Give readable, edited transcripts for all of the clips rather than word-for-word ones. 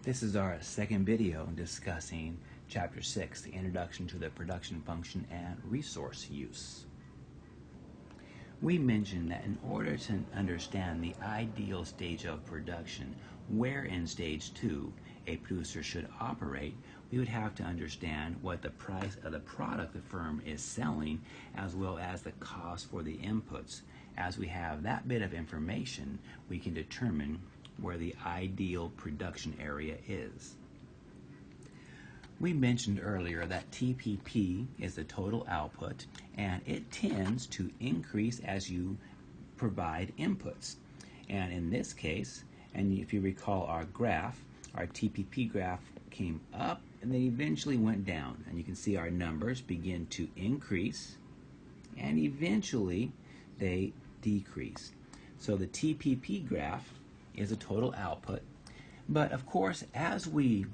This is our second video discussing Chapter 6, the Introduction to the Production Function and Resource Use. We mentioned that in order to understand the ideal stage of production, where in stage 2 a producer should operate, we would have to understand what the price of the product the firm is selling, as well as the cost for the inputs. As we have that bit of information, we can determine where the ideal production area is. We mentioned earlier that TPP is the total output, and it tends to increase as you provide inputs. And in this case, and if you recall our graph, our TPP graph came up and then eventually went down. And you can see our numbers begin to increase and eventually they decrease. So the TPP graph is a total output. But of course, as we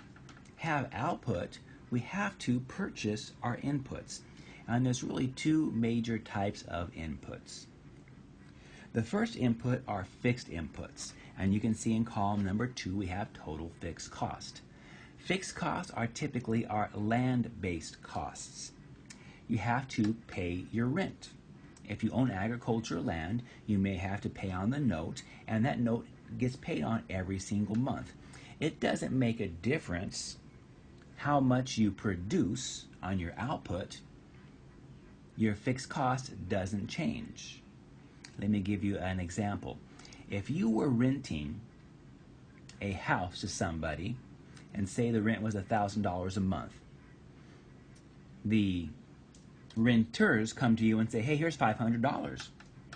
have output, we have to purchase our inputs. And there's really two major types of inputs. The first input are fixed inputs. And you can see in column number 2, we have total fixed cost. Fixed costs are typically our land-based costs. You have to pay your rent. If you own agricultural land, you may have to pay on the note, and that note gets paid on every single month. It doesn't make a difference how much you produce on your output. Your fixed cost doesn't change. Let me give you an example. If you were renting a house to somebody and say the rent was $1,000 a month, the renters come to you and say, hey, here's $500.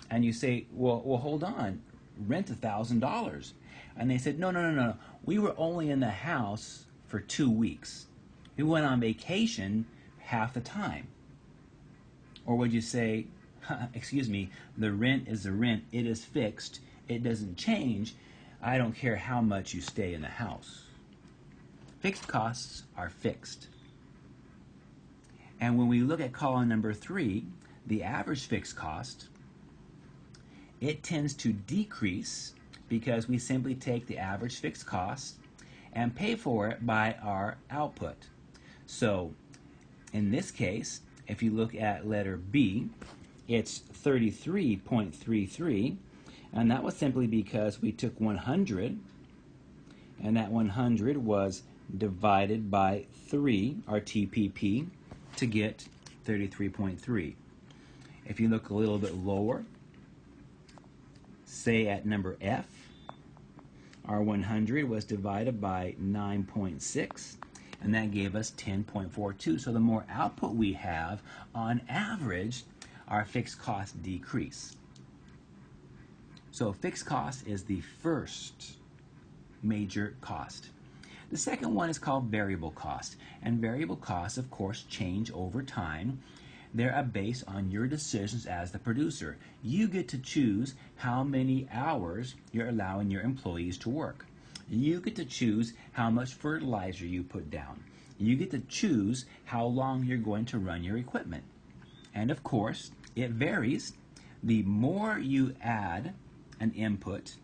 And you say, well, hold on, rent $1,000. And they said, no. We were only in the house for 2 weeks. We went on vacation half the time. Or would you say, excuse me, the rent is the rent, it is fixed, it doesn't change, I don't care how much you stay in the house. Fixed costs are fixed. And when we look at column number 3, the average fixed cost, it tends to decrease because we simply take the average fixed cost and pay for it by our output. So in this case, if you look at letter B, it's 33.33, and that was simply because we took 100, and that 100 was divided by 3, our TPP, to get 33.3. If you look a little bit lower, say at number F, our 100 was divided by 9.6, and that gave us 10.42. So the more output we have, on average, our fixed costs decrease. So fixed cost is the first major cost. The second one is called variable cost, and variable costs, of course, change over time. They're based on your decisions as the producer. You get to choose how many hours you're allowing your employees to work. You get to choose how much fertilizer you put down. You get to choose how long you're going to run your equipment. And of course, it varies. The more you add an input,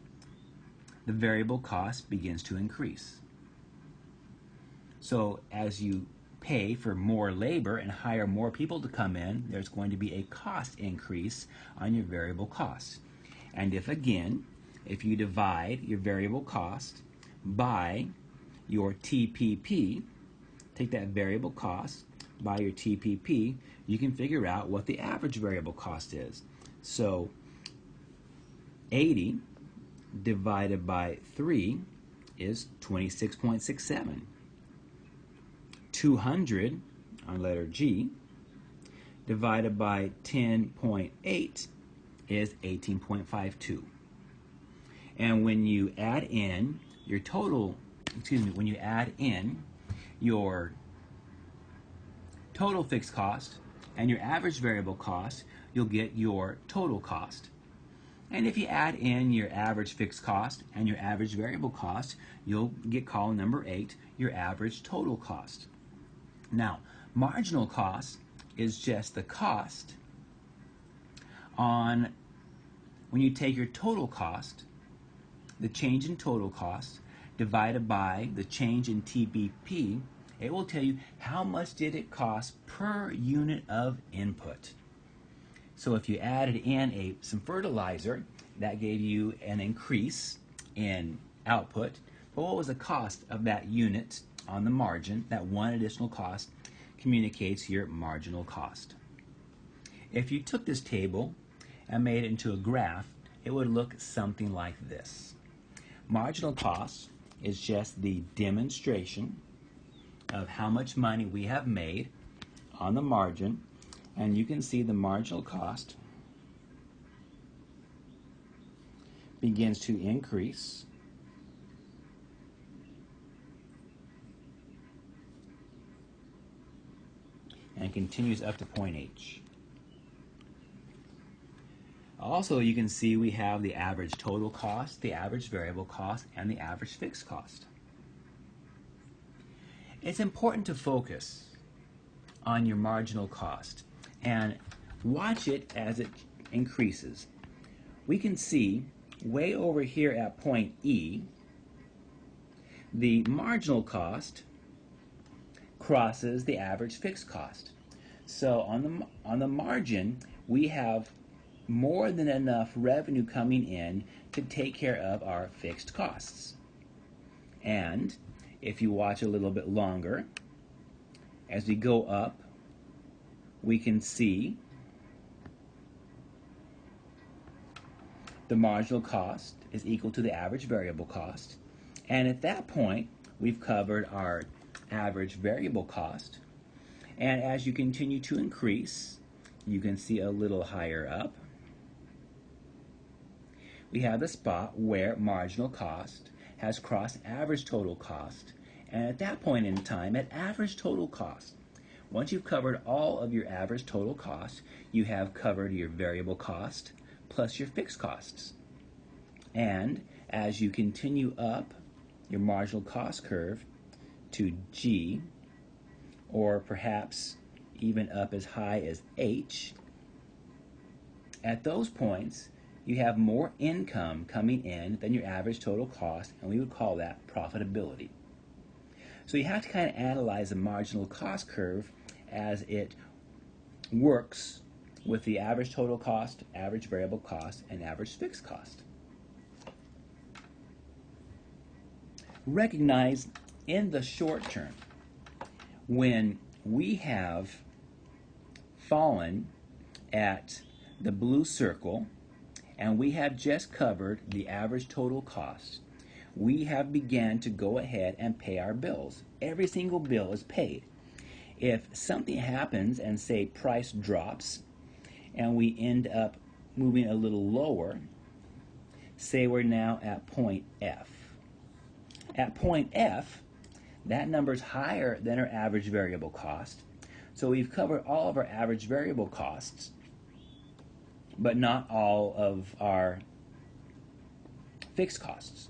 the variable cost begins to increase. So as you pay for more labor and hire more people to come in, there's going to be a cost increase on your variable cost. And if you divide your variable cost by your TPP, take that variable cost by your TPP, you can figure out what the average variable cost is. So 80 divided by 3 is 26.67. 200 on letter G divided by 10.8 is 18.52. And when you add in your total, when you add in your total fixed cost and your average variable cost, you'll get your total cost. And if you add in your average fixed cost and your average variable cost, you'll get column number 8, your average total cost. Now, marginal cost is just the cost on when you take your total cost, the change in total cost, divided by the change in TBP, it will tell you how much did it cost per unit of input. So if you added in some fertilizer, that gave you an increase in output. But what was the cost of that unit on the margin? That one additional cost communicates your marginal cost. If you took this table and made it into a graph, it would look something like this. Marginal cost is just the demonstration of how much money we have made on the margin, and you can see the marginal cost begins to increase and continues up to point H. Also, you can see we have the average total cost, the average variable cost, and the average fixed cost. It's important to focus on your marginal cost and watch it as it increases. We can see way over here at point E, the marginal cost crosses the average fixed cost. So on the margin, we have more than enough revenue coming in to take care of our fixed costs. And if you watch a little bit longer, as we go up, we can see the marginal cost is equal to the average variable cost. And at that point, we've covered our average variable cost. And as you continue to increase, you can see a little higher up, we have the spot where marginal cost has crossed average total cost. And at that point in time, at average total cost, once you've covered all of your average total cost, you have covered your variable cost plus your fixed costs. And as you continue up your marginal cost curve to G, or perhaps even up as high as H, at those points, you have more income coming in than your average total cost, and we would call that profitability. So you have to kind of analyze the marginal cost curve as it works with the average total cost, average variable cost, and average fixed cost. Recognize in the short term, when we have fallen at the blue circle and we have just covered the average total cost, we have begun to go ahead and pay our bills. Every single bill is paid. If something happens and say price drops and we end up moving a little lower, say we're now at point F. At point F, that number's higher than our average variable cost. So we've covered all of our average variable costs, but not all of our fixed costs,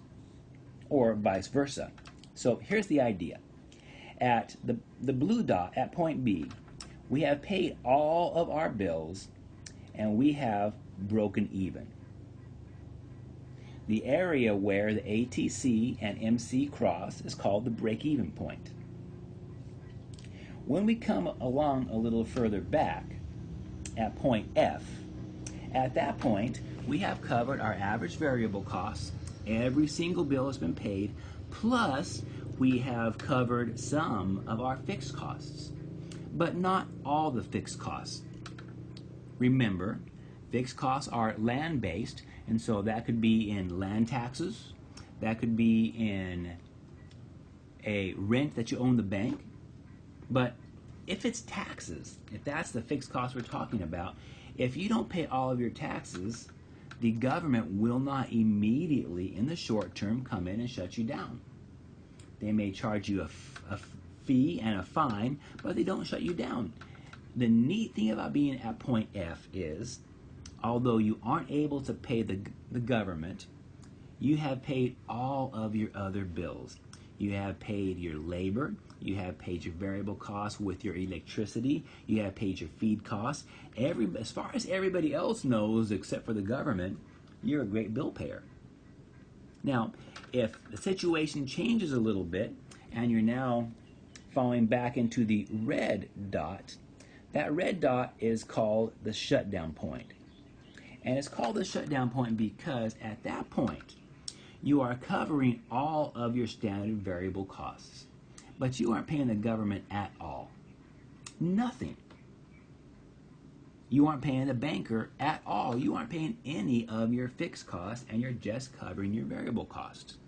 or vice versa. So here's the idea. At the blue dot at point B, we have paid all of our bills and we have broken even. The area where the ATC and MC cross is called the break-even point. When we come along a little further back at point F, at that point we have covered our average variable costs. Every single bill has been paid, plus we have covered some of our fixed costs, but not all the fixed costs. Remember, fixed costs are land-based, and so that could be in land taxes, that could be in a rent that you owe the bank. But if it's taxes, if that's the fixed cost we're talking about, if you don't pay all of your taxes, the government will not immediately, in the short term, come in and shut you down. They may charge you a fee and a fine, but they don't shut you down. The neat thing about being at point F is, although you aren't able to pay the government, you have paid all of your other bills. You have paid your labor, you have paid your variable costs with your electricity, you have paid your feed costs. As far as everybody else knows, except for the government, you're a great bill payer. Now, if the situation changes a little bit and you're now falling back into the red dot, that red dot is called the shutdown point. And it's called the shutdown point because at that point, you are covering all of your standard variable costs, but you aren't paying the government at all. Nothing. You aren't paying the banker at all. You aren't paying any of your fixed costs, and you're just covering your variable costs.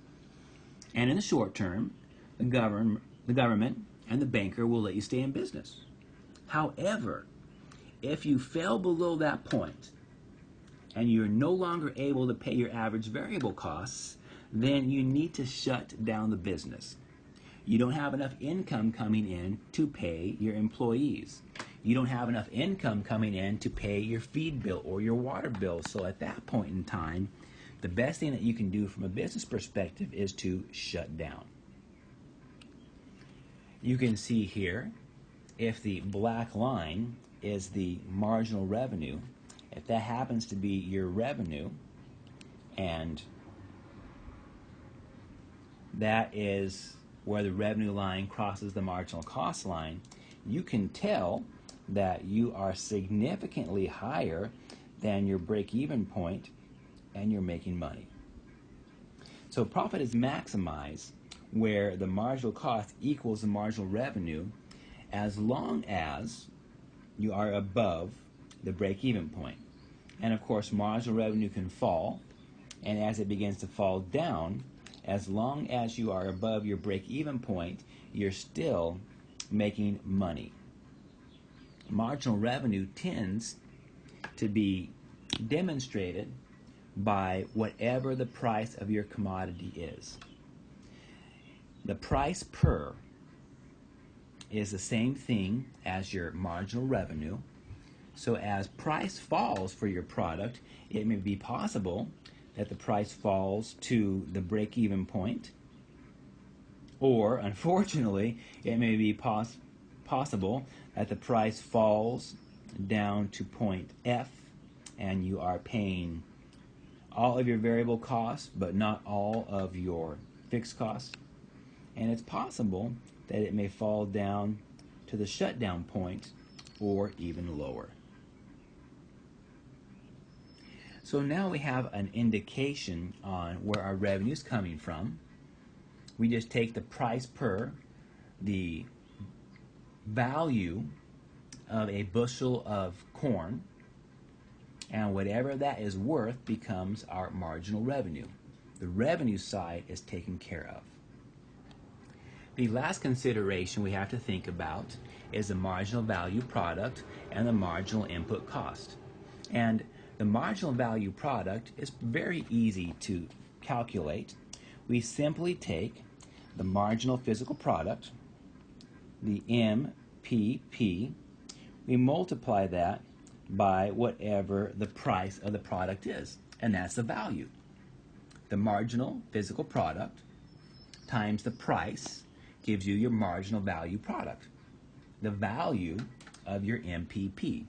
And in the short term, the government and the banker will let you stay in business. However, if you fell below that point and you're no longer able to pay your average variable costs, then you need to shut down the business. You don't have enough income coming in to pay your employees. You don't have enough income coming in to pay your feed bill or your water bill. So at that point in time, the best thing that you can do from a business perspective is to shut down. You can see here, if the black line is the marginal revenue, if that happens to be your revenue, and that is where the revenue line crosses the marginal cost line, you can tell that you are significantly higher than your break-even point and you're making money. So profit is maximized where the marginal cost equals the marginal revenue as long as you are above the break-even point. And of course, marginal revenue can fall, and as it begins to fall down, as long as you are above your break-even point, you're still making money. Marginal revenue tends to be demonstrated by whatever the price of your commodity is. The price per is the same thing as your marginal revenue. So as price falls for your product, it may be possible that the price falls to the break-even point, or unfortunately, it may be possible that the price falls down to point F and you are paying all of your variable costs but not all of your fixed costs. And it's possible that it may fall down to the shutdown point or even lower. So now we have an indication on where our revenue is coming from. We just take the price per, the value of a bushel of corn, and whatever that is worth becomes our marginal revenue. The revenue side is taken care of. The last consideration we have to think about is the marginal value product and the marginal input cost. And the marginal value product is very easy to calculate. We simply take the marginal physical product, the MPP, we multiply that by whatever the price of the product is, and that's the value. The marginal physical product times the price gives you your marginal value product, the value of your MPP.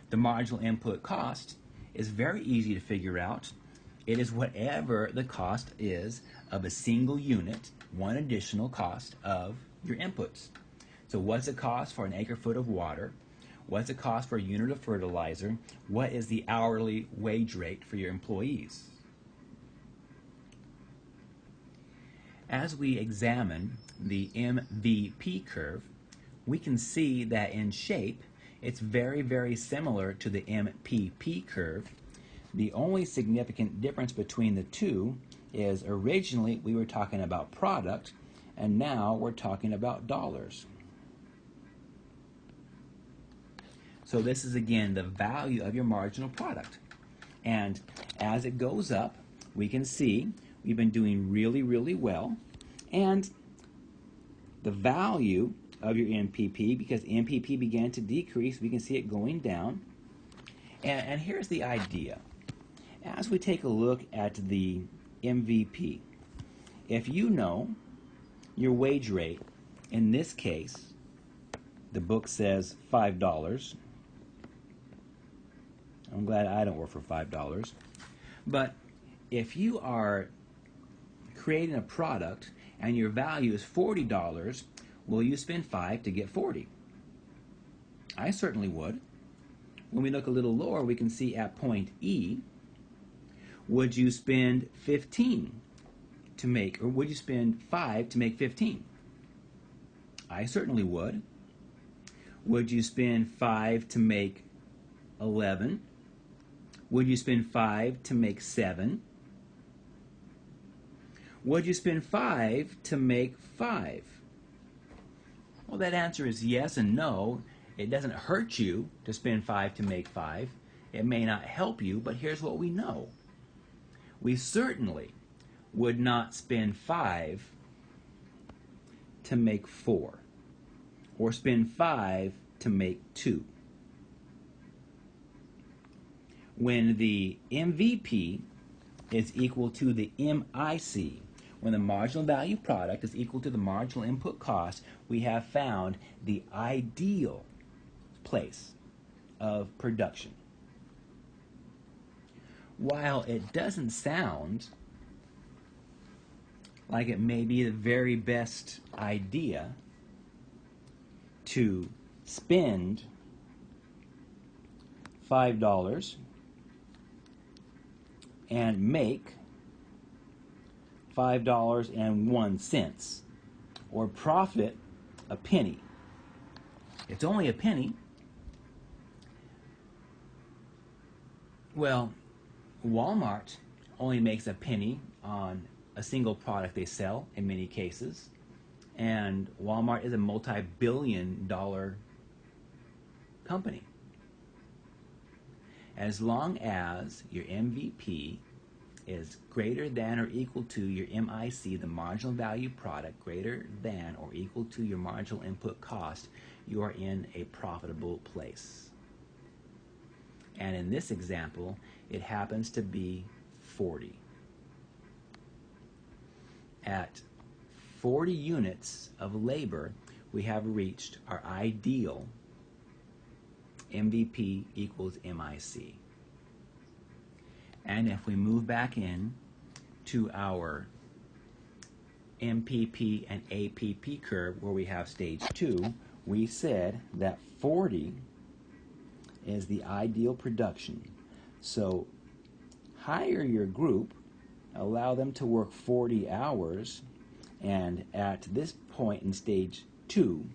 The marginal input cost is very easy to figure out. It is whatever the cost is of a single unit, one additional cost of your inputs. So what's the cost for an acre foot of water? What's the cost for a unit of fertilizer? What is the hourly wage rate for your employees? As we examine the MVP curve, we can see that in shape, it's very, very similar to the MPP curve. The only significant difference between the two is originally we were talking about product, and now we're talking about dollars. So this is again the value of your marginal product. And as it goes up, we can see we've been doing really, really well. And the value of your MPP, because MPP began to decrease, we can see it going down. And here's the idea. As we take a look at the MVP, if you know your wage rate, in this case, the book says $5. I'm glad I don't work for $5. But if you are creating a product and your value is $40, will you spend 5 to get 40? I certainly would. When we look a little lower, we can see at point E, would you spend 15 to make, or would you spend 5 to make 15? I certainly would. Would you spend 5 to make 11? Would you spend 5 to make 7? Would you spend 5 to make 5? Well, that answer is yes and no. It doesn't hurt you to spend 5 to make 5. It may not help you, but here's what we know. We certainly would not spend 5 to make 4, or spend 5 to make 2. When the MVP is equal to the MIC, when the marginal value product is equal to the marginal input cost, we have found the ideal place of production. While it doesn't sound like it may be the very best idea to spend $5 and make $5.01, or profit a penny. It's only a penny. Well, Walmart only makes a penny on a single product they sell in many cases, and Walmart is a multi-billion-dollar company. As long as your MVP is greater than or equal to your MIC, the marginal value product, greater than or equal to your marginal input cost, you are in a profitable place. And in this example, it happens to be 40. At 40 units of labor, we have reached our ideal MVP equals MIC. And if we move back in to our MPP and APP curve where we have stage 2, we said that 40 is the ideal production. So hire your group, allow them to work 40 hours, and at this point in stage 2,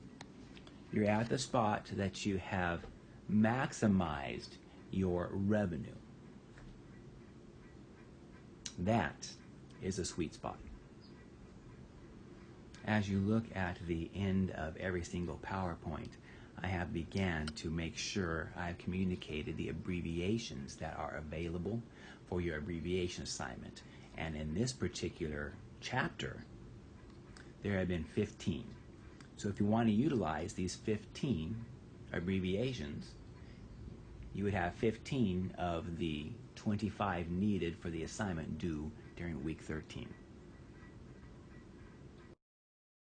you're at the spot that you have maximized your revenue. That is a sweet spot. As you look at the end of every single PowerPoint, I have began to make sure I've communicated the abbreviations that are available for your abbreviation assignment. And in this particular chapter, there have been 15. So if you want to utilize these 15 abbreviations, you would have 15 of the 25 needed for the assignment due during week 13.